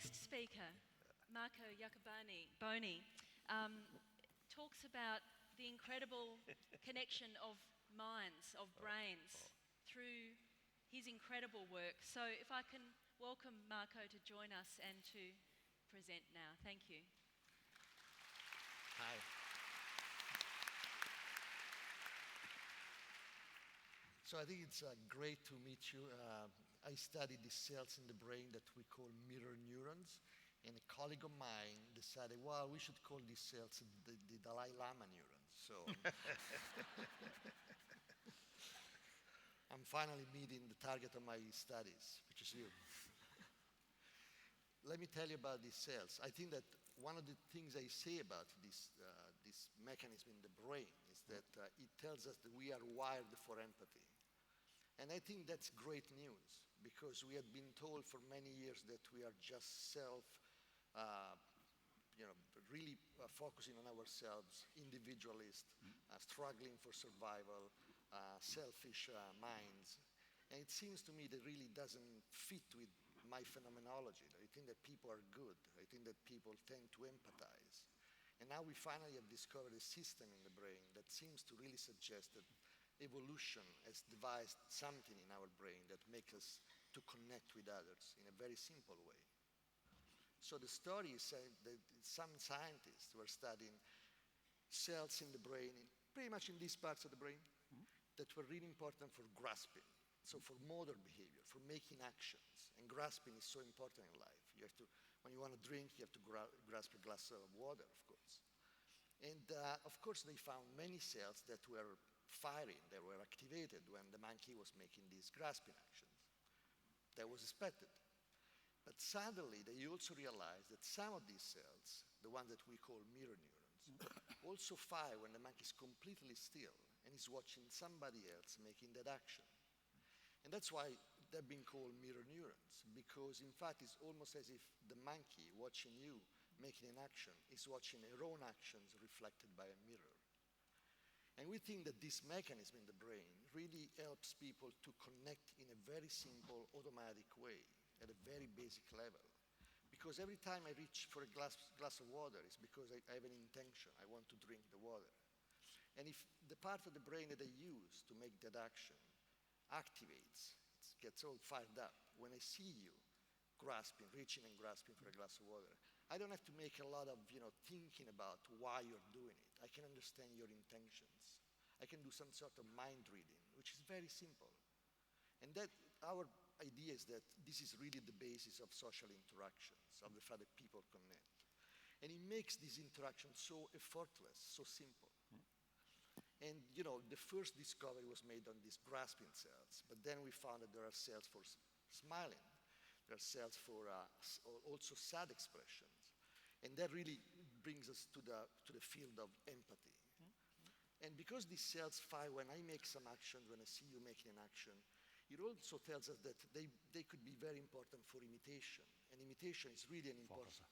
next speaker, Marco Iacoboni, talks about the incredible connection of minds, of brains, through his incredible work. So if I can welcome Marco to join us and to present now. Thank you. Hi. So I think it's great to meet you. I study the cells in the brain that we call mirror neurons, and a colleague of mine decided, well, we should call these cells the Dalai Lama neurons. So I'm finally meeting the target of my studies, which is you. Let me tell you about these cells. I think that one of the things I say about this mechanism in the brain is that it tells us that we are wired for empathy. And I think that's great news, because we had been told for many years that we are just really focusing on ourselves, individualist, struggling for survival, selfish minds. And it seems to me that really doesn't fit with my phenomenology. I think that people are good. I think that people tend to empathize. And now we finally have discovered a system in the brain that seems to really suggest that evolution has devised something in our brain that makes us to connect with others in a very simple way. So the story is saying that some scientists were studying cells in the brain, pretty much in these parts of the brain, that were really important for grasping. So for motor behavior, for making actions. And grasping is so important in life. You have to, when you want to drink, you have to grasp a glass of water, of course. And of course, they found many cells that were firing, they were activated when the monkey was making these grasping actions. That was expected. But suddenly, they also realized that some of these cells, the ones that we call mirror neurons, also fire when the monkey is completely still and is watching somebody else making that action. And that's why they've been called mirror neurons, because in fact, it's almost as if the monkey watching you making an action is watching her own actions reflected by a mirror. And we think that this mechanism in the brain really helps people to connect in a very simple, automatic way, at a very basic level. Because every time I reach for a glass of water, it's because I have an intention. I want to drink the water. And if the part of the brain that I use to make that action activates, it gets all fired up, when I see you grasping, reaching and grasping for a glass of water, I don't have to make a lot of thinking about why you're doing it. I can understand your intentions. I can do some sort of mind reading, which is very simple. And that our idea is that this is really the basis of social interactions, of the fact that people connect. And it makes this interaction so effortless, so simple. And the first discovery was made on these grasping cells, but then we found that there are cells for smiling. There are cells for also sad expressions. And that really brings us to the field of empathy. And because these cells fire when I make some action, when I see you making an action, it also tells us that they could be very important for imitation. And imitation is really an important...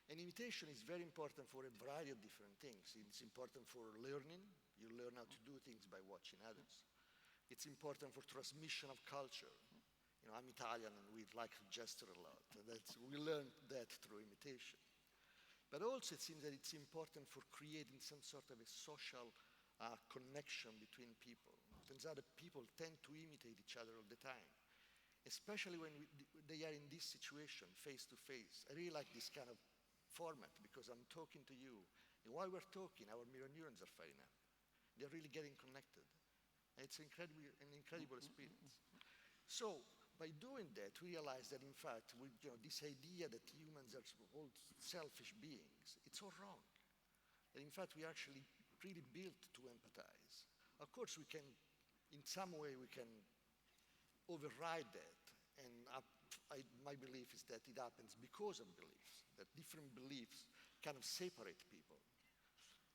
And imitation is very important for a variety of different things. It's important for learning. You learn how to do things by watching others. It's important for transmission of culture. I'm Italian and we like to gesture a lot. We learned that through imitation. But also it seems that it's important for creating some sort of a social connection between people. It turns out that people tend to imitate each other all the time, especially when they are in this situation, face to face. I really like this kind of format because I'm talking to you, and while we're talking, our mirror neurons are firing up. They're really getting connected. And it's an incredible experience. So by doing that, we realize that in fact, this idea that humans are all selfish beings, it's all wrong. And in fact, we are actually really built to empathize. Of course, we can, in some way, we can override that. And my belief is that it happens because of beliefs, that different beliefs kind of separate people.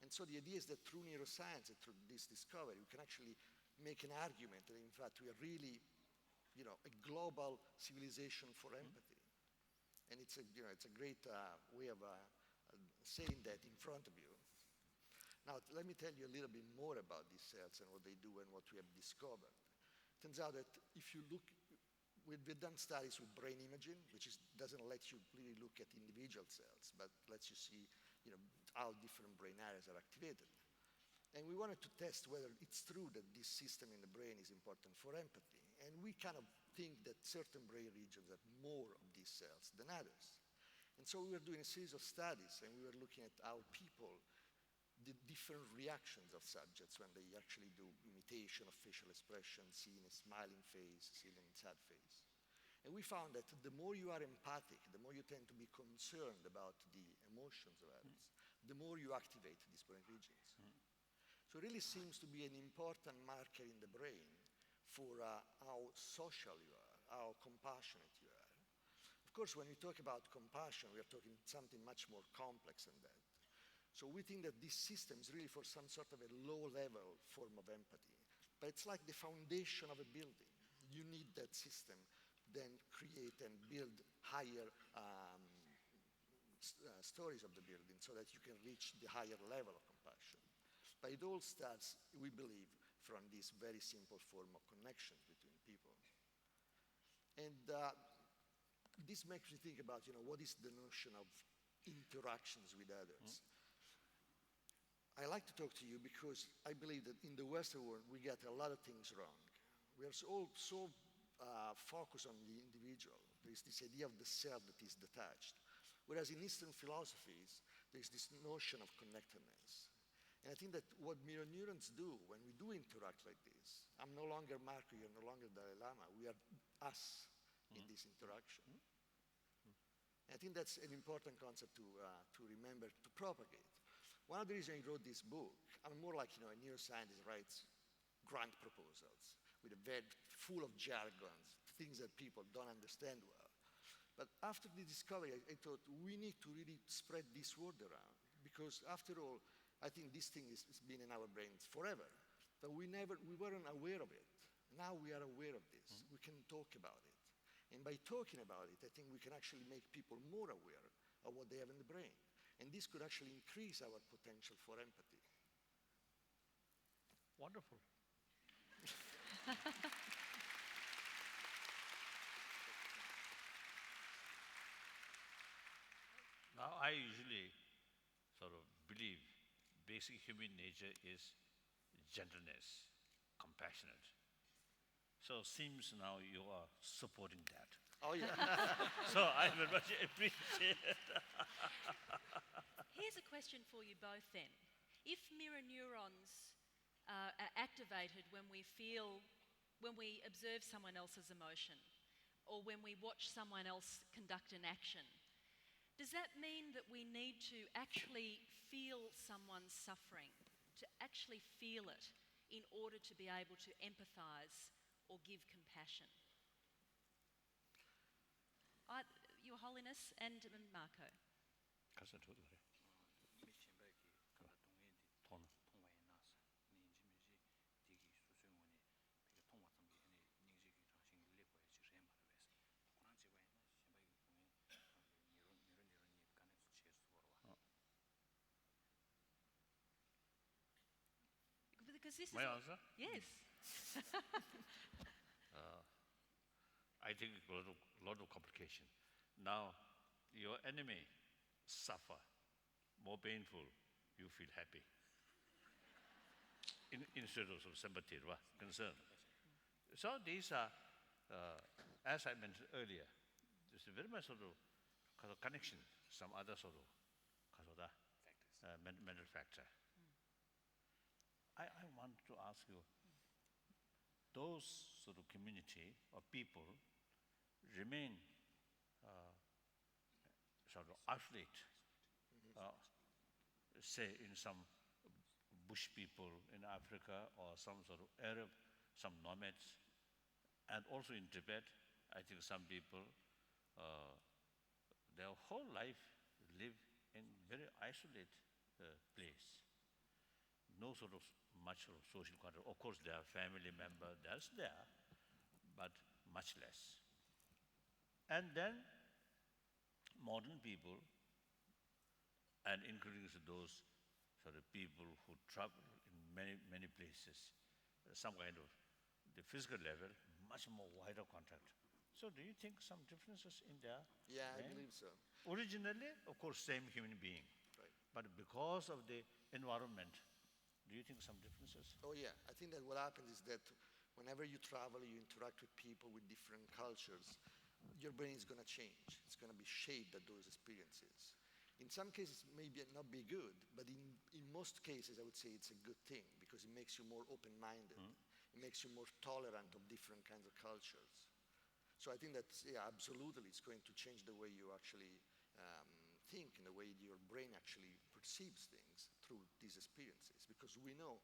And so the idea is that through neuroscience and through this discovery, we can actually make an argument that in fact we are really, a global civilization for empathy. And it's a great way of saying that in front of you. Now, let me tell you a little bit more about these cells and what they do and what we have discovered. It turns out that if you look we've done studies with brain imaging, which doesn't let you really look at individual cells, but lets you see, how different brain areas are activated. And we wanted to test whether it's true that this system in the brain is important for empathy. And we kind of think that certain brain regions have more of these cells than others. And so we were doing a series of studies, and we were looking at how people, the different reactions of subjects when they actually do imitation of facial expression, seeing a smiling face, seeing a sad face. And we found that the more you are empathic, the more you tend to be concerned about the emotions of others, the more you activate these brain regions. So it really seems to be an important marker in the brain for how social you are, how compassionate you are. Of course, when we talk about compassion, we are talking something much more complex than that. So we think that this system is really for some sort of a low-level form of empathy. But it's like the foundation of a building. You need that system, then create and build higher stories of the building so that you can reach the higher level of compassion. But it all starts, we believe, from this very simple form of connections between people. And this makes me think about, what is the notion of interactions with others? I like to talk to you because I believe that in the Western world, we get a lot of things wrong. We are so focused on the individual. There's this idea of the self that is detached. Whereas in Eastern philosophies, there's this notion of connectedness. And I think that what mirror neurons do when we do interact like this, I'm no longer Marco, you're no longer Dalai Lama, we are us in this interaction. And I think that's an important concept to remember, to propagate. One of the reasons I wrote this book, I'm more like a neuroscientist writes grant proposals with a very full of jargons, things that people don't understand well. But after the discovery, I thought we need to really spread this word around because after all, I think this thing has been in our brains forever, but we weren't aware of it. Now we are aware of this. We can talk about it. And by talking about it, I think we can actually make people more aware of what they have in the brain. And this could actually increase our potential for empathy. Wonderful. Now, I usually sort of believe basic human nature is gentleness, compassionate. So seems now you are supporting that. Oh, yeah. So I very much appreciate it. Here's a question for you both then. If mirror neurons are activated when we observe someone else's emotion, or when we watch someone else conduct an action, does that mean that we need to actually feel someone's suffering, to actually feel it in order to be able to empathise or give compassion? Your Holiness and Marco. Because this is My answer? Yes. I think a lot of complication. Now, your enemy suffer, more painful, you feel happy. Instead of sympathy, concern. So these are, as I mentioned earlier, there's a very much sort of connection, some other sort of mental factor. I want to ask you, those sort of community or people remain sort of isolate, say in some bush people in Africa or some sort of Arab, some nomads, and also in Tibet, I think some people, their whole life live in very isolated place. No sort of much of social contact. Of course, there are family members, that's there, but much less. And then modern people, and including those sort of people who travel in many places, some kind of the physical level, much more wider contact So do you think some differences in their Yeah, I brain? believe so. Originally, of course, same human being. Right. But because of the environment, do you think some differences? Oh yeah, I think that what happens is that whenever you travel, you interact with people with different cultures, your brain is going to change. It's going to be shaped by those experiences. In some cases, maybe not be good, but in most cases, I would say it's a good thing because it makes you more open-minded. It makes you more tolerant of different kinds of cultures. So I think that, yeah, absolutely, it's going to change the way you actually think and the way your brain actually perceives things through these experiences. Because we know,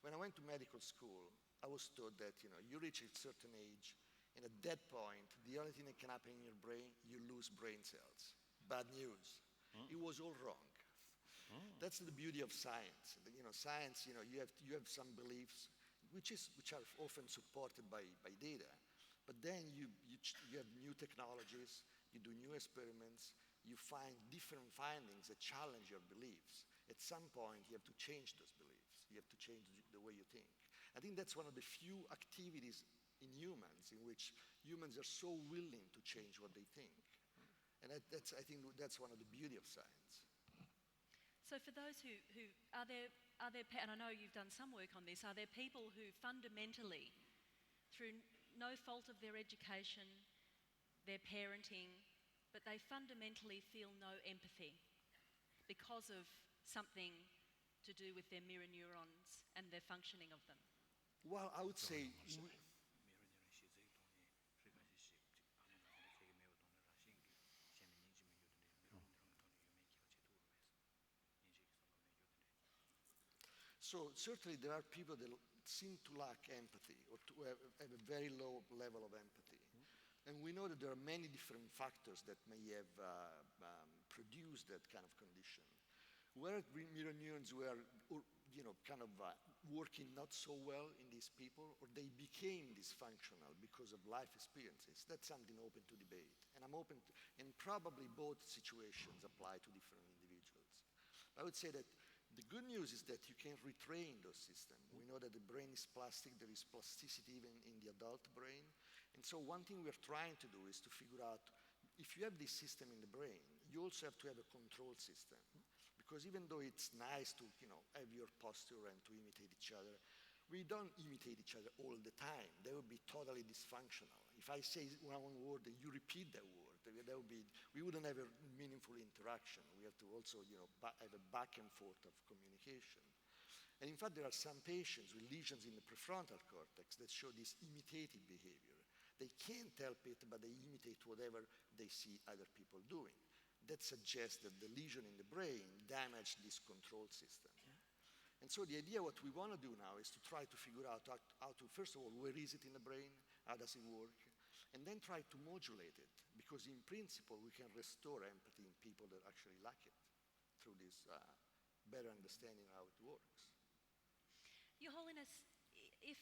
when I went to medical school, I was taught that, you reach a certain age, and at that point, the only thing that can happen in your brain, you lose brain cells. Bad news. It was all wrong. That's the beauty of science. Science, you have some beliefs which are often supported by data. But then you have new technologies, you do new experiments, you find different findings that challenge your beliefs. At some point, you have to change those beliefs. You have to change the way you think. I think that's one of the few activities in humans in which humans are so willing to change what they think. And I think that's one of the beauty of science. So for those who are there, and I know you've done some work on this, are there people who fundamentally, through no fault of their education, their parenting, but they fundamentally feel no empathy because of something to do with their mirror neurons and their functioning of them? Well, I would say, so certainly there are people that seem to lack empathy or to have a very low level of empathy. And we know that there are many different factors that may have produced that kind of condition. Where mirror neurons were, working not so well in these people, or they became dysfunctional because of life experiences, that's something open to debate. And I'm open to, and probably both situations apply to different individuals. I would say that the good news is that you can retrain those systems. We know that the brain is plastic, there is plasticity even in the adult brain. And so one thing we're trying to do is to figure out, if you have this system in the brain, you also have to have a control system. Because even though it's nice to have your posture and to imitate each other, we don't imitate each other all the time. That would be totally dysfunctional. If I say one word and you repeat that word, we wouldn't have a meaningful interaction. We have to also have a back and forth of communication. And in fact, there are some patients with lesions in the prefrontal cortex that show this imitative behavior. They can't help it, but they imitate whatever they see other people doing. That suggests that the lesion in the brain damaged this control system. And so the idea, what we want to do now is to try to figure out how to, first of all, where is it in the brain? How does it work? And then try to modulate it, because in principle, we can restore empathy in people that actually lack it through this better understanding how it works. Your Holiness, if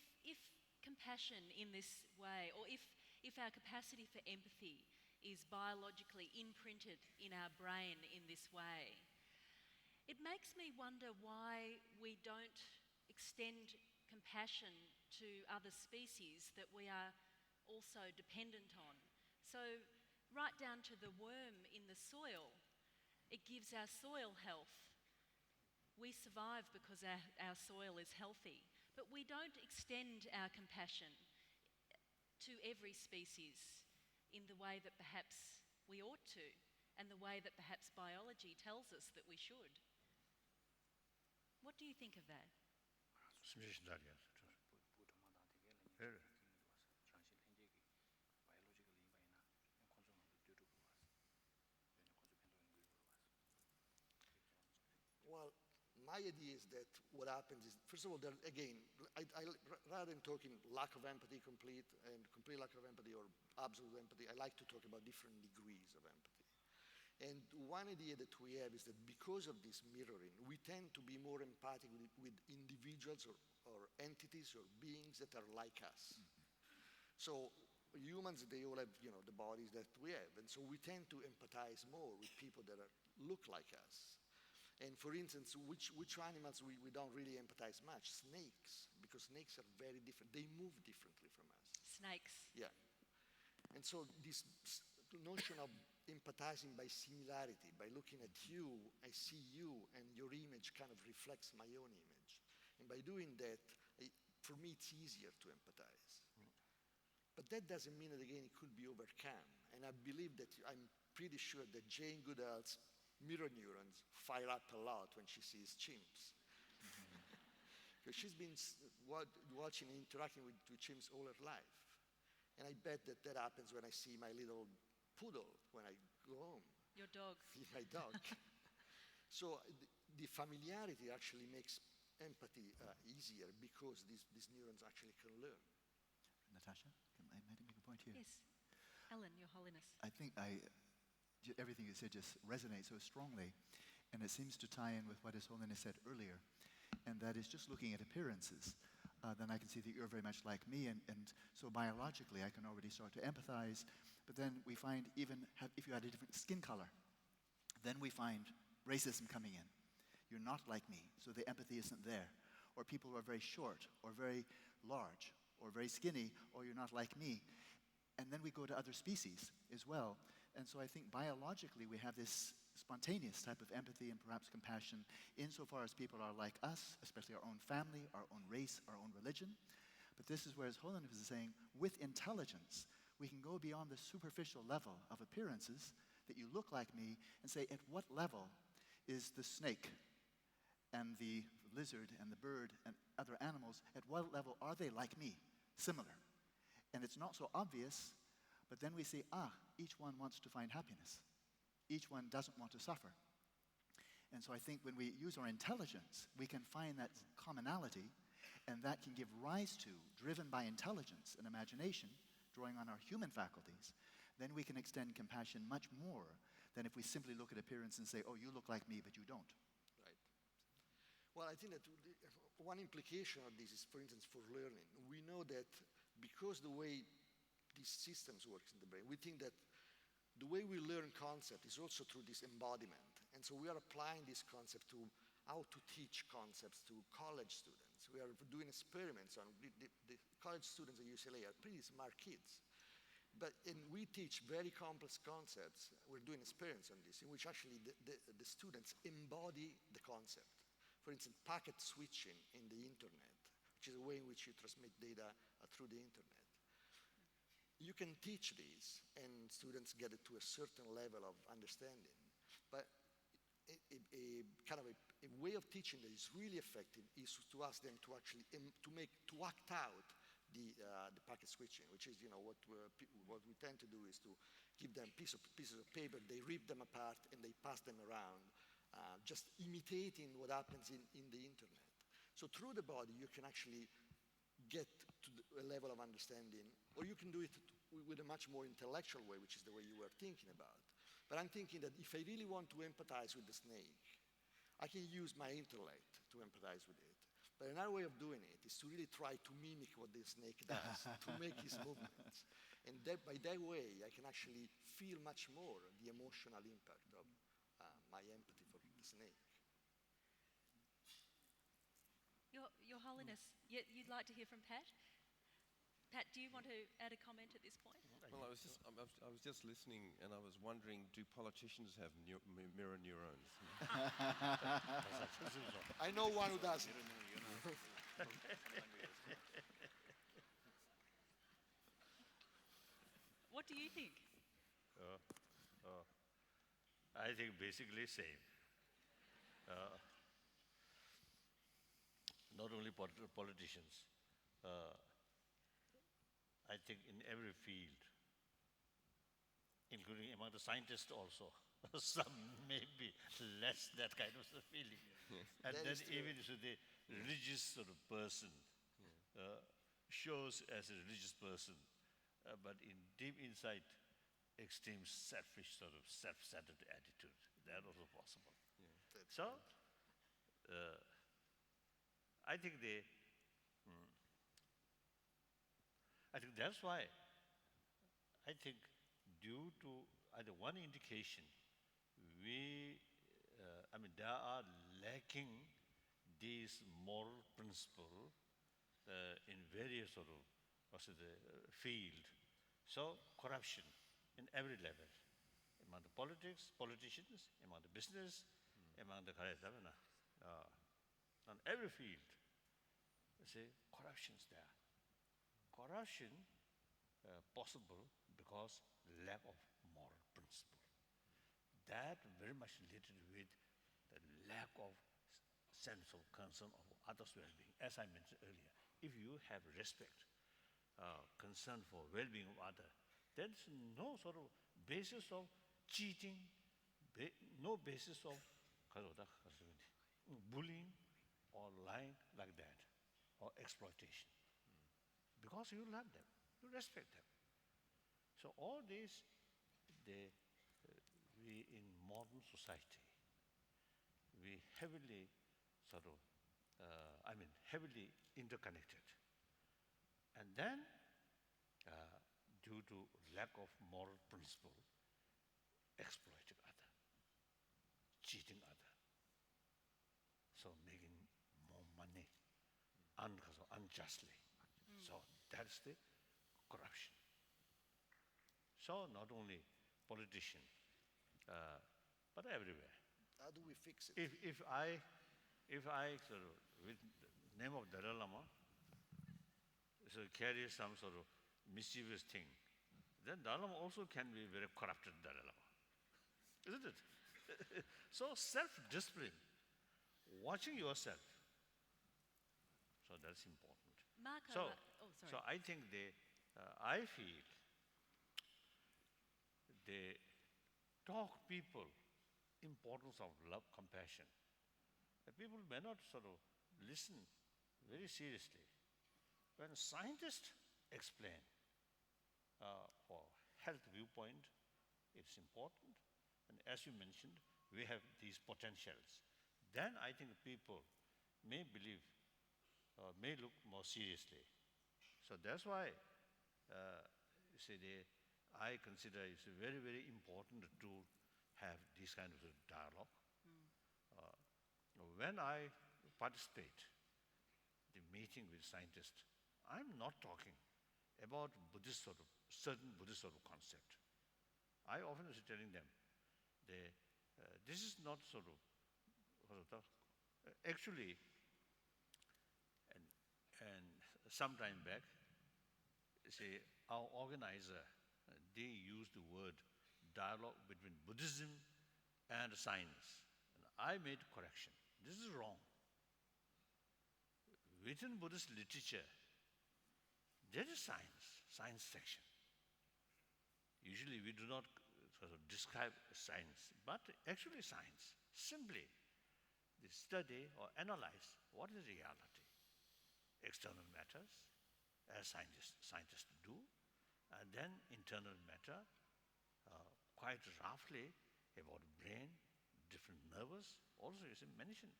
compassion in this way, or if our capacity for empathy is biologically imprinted in our brain in this way, it makes me wonder why we don't extend compassion to other species that we are also dependent on. So right down to the worm in the soil, it gives our soil health. We survive because our soil is healthy, but we don't extend our compassion to every species in the way that perhaps we ought to, and the way that perhaps biology tells us that we should. What do you think of that? Well, my idea is that what happens is, first of all, again, rather than talking lack of empathy complete lack of empathy or absolute empathy, I like to talk about different degrees of empathy. And one idea that we have is that because of this mirroring, we tend to be more empathic with individuals or entities or beings that are like us. So humans, they all have the bodies that we have. And so we tend to empathize more with people that look like us. And for instance, which animals we don't really empathize much? Snakes, because snakes are very different. They move differently from us. Snakes. Yeah. And so this notion of empathizing by similarity, by looking at you, I see you, and your image kind of reflects my own image. And by doing that, for me, it's easier to empathize. But that doesn't mean that, again, it could be overcome. And I believe that I'm pretty sure that Jane Goodall's mirror neurons fire up a lot when she sees chimps. Because she's been watching and interacting with chimps all her life. And I bet that that happens when I see my little poodle when I go home. Your dog. My dog. So the familiarity actually makes empathy easier because these neurons actually can learn. Natasha, can I make a point here? Yes. Ellen, Your Holiness. I think everything you said just resonates so strongly, and it seems to tie in with what His Holiness said earlier, and that is just looking at appearances. Then I can see that you're very much like me, and so biologically I can already start to empathize. But then we find if you had a different skin color, then we find racism coming in. You're not like me, so the empathy isn't there. Or people who are very short, or very large, or very skinny, or you're not like me. And then we go to other species as well. And so I think biologically we have this spontaneous type of empathy and perhaps compassion insofar as people are like us, especially our own family, our own race, our own religion. But this is where His Holiness is saying, with intelligence, we can go beyond the superficial level of appearances, that you look like me, and say, at what level is the snake and the lizard and the bird and other animals, at what level are they like me, similar? And it's not so obvious, but then we say, each one wants to find happiness. Each one doesn't want to suffer. And so I think when we use our intelligence, we can find that commonality, and that can give rise to, driven by intelligence and imagination, drawing on our human faculties, then we can extend compassion much more than if we simply look at appearance and say, oh, you look like me, but you don't. Right. Well, I think that one implication of this is, for instance, for learning. We know that because the way these systems work in the brain, we think that the way we learn concept is also through this embodiment. And so we are applying this concept to how to teach concepts to college students. We are doing experiments on the college students at UCLA are pretty smart kids. And we teach very complex concepts. We're doing experiments on this, in which actually the students embody the concept. For instance, packet switching in the internet, which is a way in which you transmit data through the internet. You can teach these, and students get it to a certain level of understanding. But a way of teaching that is really effective is to ask them to actually to act out the packet switching, which is what we tend to do is to give them pieces of paper, they rip them apart, and they pass them around, just imitating what happens in the internet. So through the body, you can actually get to a level of understanding, or you can do it with a much more intellectual way, which is the way you were thinking about. But I'm thinking that if I really want to empathize with the snake, I can use my intellect to empathize with it. But another way of doing it is to really try to mimic what the snake does, to make his movements. And by that way, I can actually feel much more the emotional impact of my empathy for the snake. Your Holiness, you'd like to hear from Pat? Pat, do you want to add a comment at this point? Well, I was just listening, and I was wondering, do politicians have mirror neurons? I know one who does. What do you think? I think basically same. Not only politicians, I think in every field, including among the scientists also, some may be less that kind of feeling. And then even so the religious sort of person shows as a religious person, but in deep inside, extreme selfish sort of self-centered attitude. That also possible. Yeah. So, I think I think that's why I think due to either one indication, there are lacking these moral principle in various sort of field So corruption in every level, among the politicians, among the business, among the on every field. You see, corruption's there. Corruption possible because lack of moral principle. That very much related with the lack of sense of concern of others' well-being. As I mentioned earlier, if you have respect, concern for well-being of others, there's no sort of basis of cheating, no basis of bullying or lying like that, or exploitation. Because you love them, you respect them. So all these, we in modern society, we heavily sort of, heavily interconnected. And then, due to lack of moral principle, exploiting other, cheating other, so making more money unjustly. So that's the corruption. So not only politician, but everywhere. How do we fix it? If I sort of, with the name of Dalai Lama, so carry some sort of mischievous thing, then Dalai Lama also can be very corrupted Dalai Lama, isn't it? So self-discipline, watching yourself, so that's important. Marco, So I think I feel they talk people importance of love, compassion. The people may not sort of listen very seriously. When scientists explain for health viewpoint, it's important. And as you mentioned, we have these potentials. Then I think people may believe, may look more seriously. So that's why, I consider it's very, very important to have this kind of dialogue. When I participate in the meeting with scientists, I'm not talking about certain Buddhist sort of concept. I often is telling them, this is not sort of actually, and some time back, our organizer, they used the word dialogue between Buddhism and science. And I made correction. This is wrong. Within Buddhist literature, there is science section. Usually we do not sort of describe science, but actually science, simply they study or analyze what is reality, external matters, as scientists do, and then internal matter, quite roughly about brain, different nerves, also is mentioned.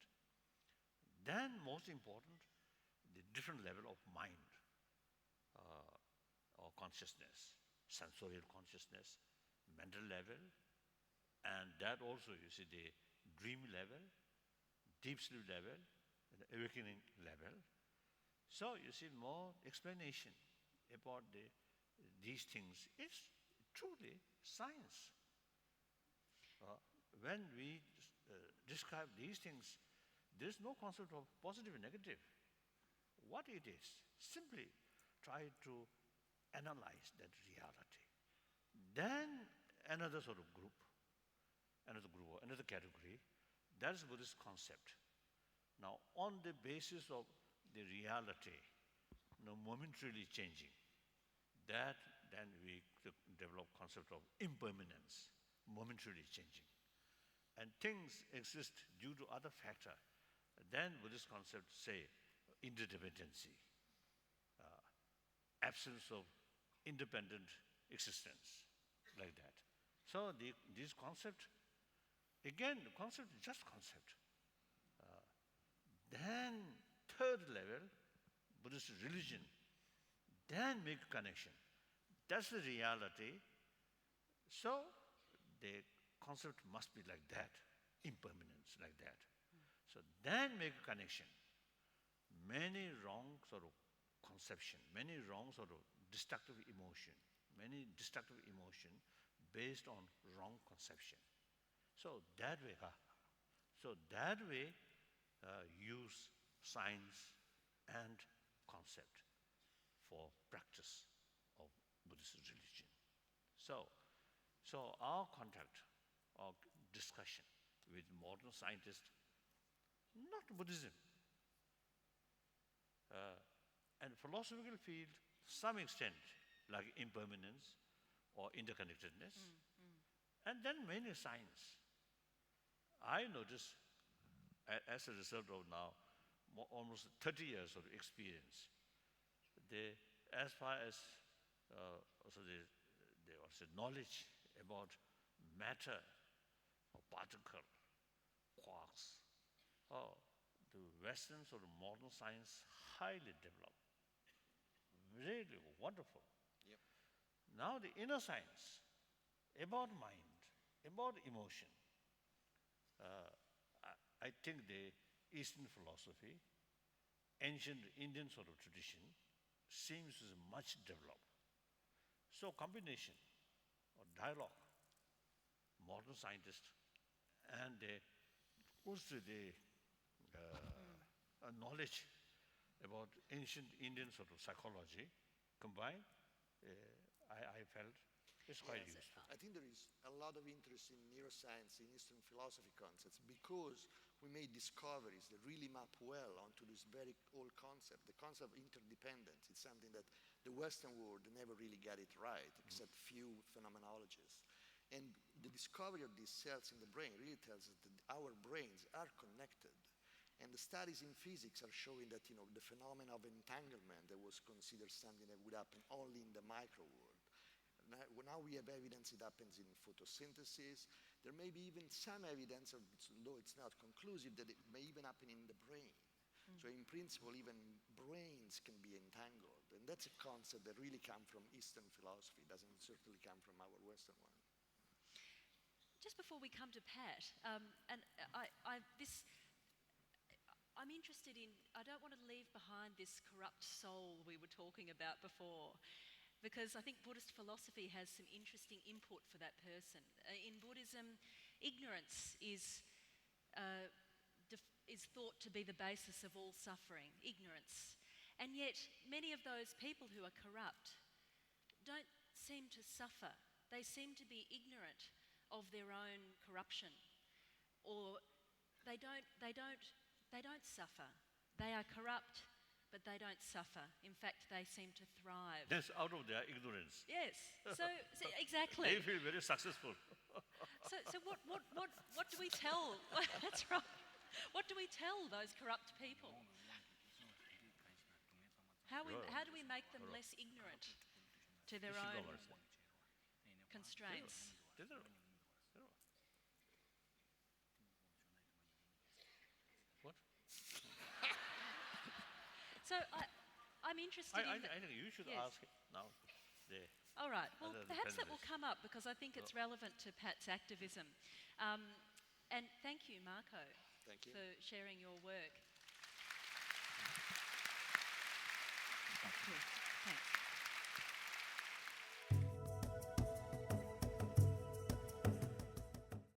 Then most important, the different level of mind or consciousness, sensorial consciousness, mental level, and that also you see the dream level, deep sleep level, and awakening level. So you see more explanation about these things. It's truly science. When we describe these things, there is no concept of positive and negative. What it is, simply try to analyze that reality. Then another sort of group, another category, that's Buddhist concept. Now, on the basis of the reality, momentarily changing, that then we develop concept of impermanence, momentarily changing. And things exist due to other factor. Then Buddhist concepts say interdependency, absence of independent existence, like that. So this concept, again, the concept is just concept. Then third level, Buddhist religion, then make a connection. That's the reality. So the concept must be like that, impermanence, like that. So then make a connection. Many wrong sort of conception, many wrong sort of destructive emotion, many destructive emotion based on wrong conception. So that way, use science and concept for practice of Buddhist religion. So our contact or discussion with modern scientists, not Buddhism, and philosophical field, to some extent, like impermanence or interconnectedness, and then many science. I notice, as a result of now almost 30 years of experience, as far as there was a knowledge about matter or particle, quarks, the Western sort of modern science highly developed, really wonderful. Yep. Now the inner science about mind, about emotion, I think the Eastern philosophy, ancient Indian sort of tradition, seems much developed. So combination or dialogue, modern scientists, and also the knowledge about ancient Indian sort of psychology combined, I felt it's quite Yes, useful. I think there is a lot of interest in neuroscience, in Eastern philosophy concepts, because we made discoveries that really map well onto this very old concept. The concept of interdependence. It's something that the Western world never really got it right, except few phenomenologists. And the discovery of these cells in the brain really tells us that our brains are connected. And the studies in physics are showing that, the phenomenon of entanglement that was considered something that would happen only in the micro world. Now we have evidence it happens in photosynthesis. There may be even some evidence, though it's not conclusive, that it may even happen in the brain. So in principle, even brains can be entangled. And that's a concept that really comes from Eastern philosophy. It doesn't certainly come from our Western one. Just before we come to Pat, I'm interested in, I don't want to leave behind this corrupt soul we were talking about before, because I think Buddhist philosophy has some interesting input for that person. In Buddhism, ignorance is thought to be the basis of all suffering, ignorance. And yet, many of those people who are corrupt don't seem to suffer. They seem to be ignorant of their own corruption, or they don't suffer. They are corrupt, but they don't suffer. In fact, they seem to thrive. That's out of their ignorance. Yes. So exactly. They feel very successful. So what do we tell? That's right. What do we tell those corrupt people? How do we make them less ignorant to their own constraints? What? So I'm interested I in... think you should Yes. ask now. All right. Well, other perhaps that will panelists. come up because I think it's relevant to Pat's activism. And thank you, Marco, Thank you. for sharing your work. Thanks.